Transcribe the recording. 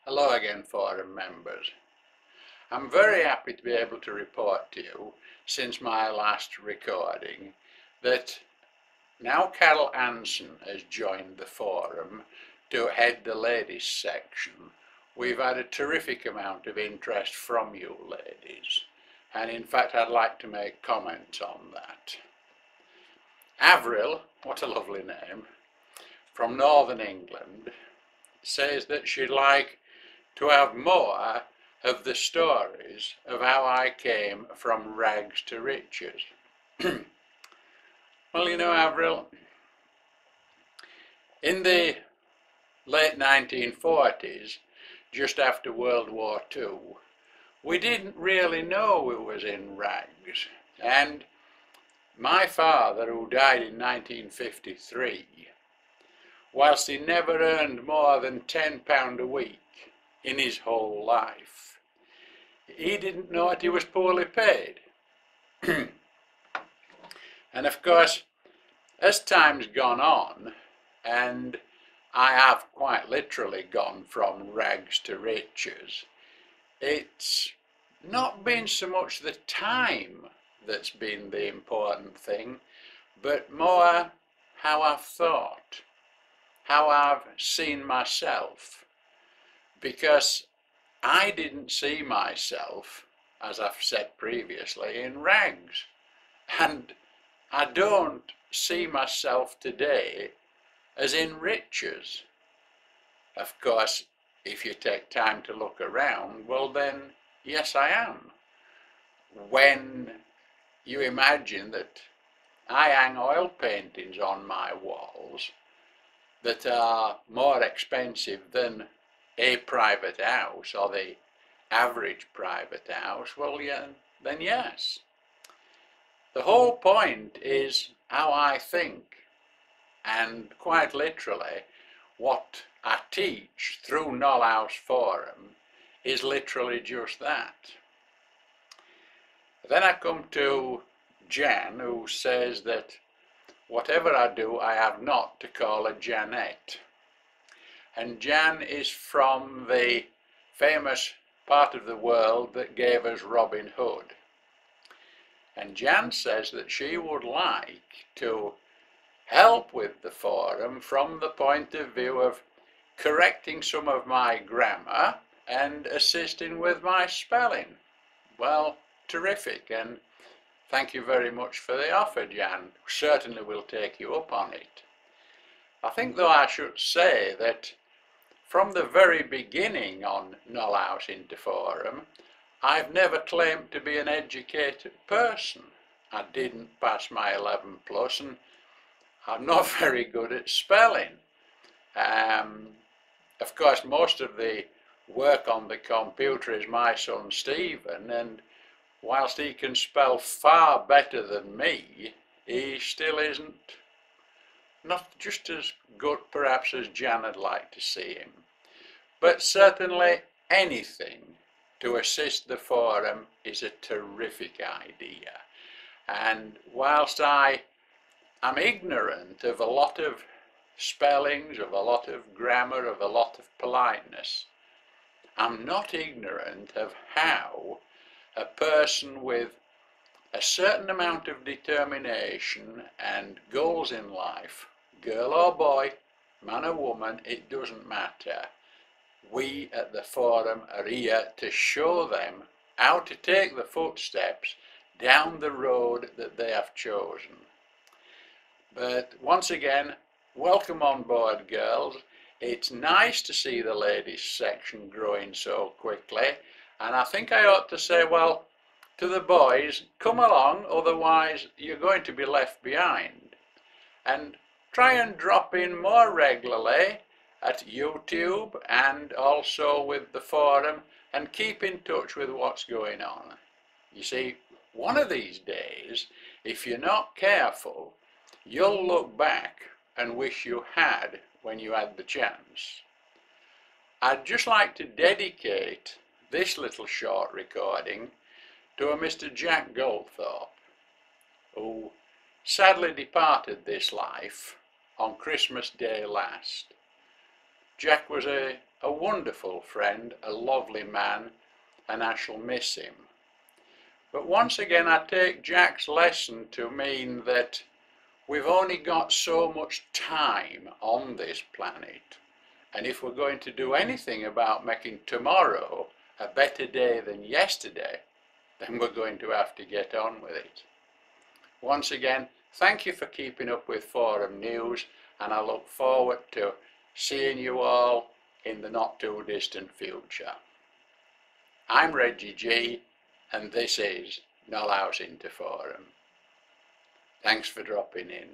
Hello again, forum members. I'm very happy to be able to report to you, since my last recording, that now Carol Anson has joined the forum to head the ladies section. We've had a terrific amount of interest from you ladies, and in fact I'd like to make comments on that. Avril, what a lovely name, from Northern England, says that she'd like to have more of the stories of how I came from rags to riches. Well, you know, Avril, in the late 1940s, just after World War II, we didn't really know we was in rags. And my father, who died in 1953, whilst he never earned more than £10 a week in his whole life, he didn't know that he was poorly paid. And of course, as time's gone on, and I have quite literally gone from rags to riches, it's not been so much the time that's been the important thing, but more how I've thought, how I've seen myself. Because I didn't see myself, as I've said previously, in rags. And I don't see myself today as in riches. Of course, if you take time to look around, well then, yes I am. When you imagine that I hang oil paintings on my walls that are more expensive than a private house or the average private house, well, yeah, then yes. The whole point is how I think, and quite literally what I teach through Knoll House Forum is literally just that. Then I come to Jan, who says that whatever I do, I have not to call a Janette. And Jan is from the famous part of the world that gave us Robin Hood. And Jan says that she would like to help with the forum from the point of view of correcting some of my grammar and assisting with my spelling. Well, terrific, and thank you very much for the offer, Jan. Certainly will take you up on it. I think, though, I should say that from the very beginning on Knoll House into Forum, I've never claimed to be an educated person. I didn't pass my 11 plus, and I'm not very good at spelling. Of course, most of the work on the computer is my son Stephen, and whilst he can spell far better than me, he still isn't not just as good perhaps as Jan would like to see him. But certainly anything to assist the forum is a terrific idea. And whilst I am ignorant of a lot of spellings, of a lot of grammar, of a lot of politeness, I'm not ignorant of how a person with a certain amount of determination and goals in life, girl or boy, man or woman, it doesn't matter. We at the forum are here to show them how to take the footsteps down the road that they have chosen. But once again, welcome on board, girls. It's nice to see the ladies section growing so quickly, and I think I ought to say, well, to the boys, come along, otherwise you're going to be left behind. And try and drop in more regularly at YouTube and also with the forum, and keep in touch with what's going on. You see, one of these days, if you're not careful, you'll look back and wish you had when you had the chance. I'd just like to dedicate this little short recording to a Mr. Jack Goldthorpe, who sadly departed this life on Christmas Day last. Jack was a a wonderful friend, a lovely man, and I shall miss him. But once again I take Jack's lesson to mean that we've only got so much time on this planet, and if we're going to do anything about making tomorrow a better day than yesterday, then we're going to have to get on with it. Once again, thank you for keeping up with Forum News, and I look forward to seeing you all in the not too distant future. I'm Reggie G, and this is Null House into Forum. Thanks for dropping in.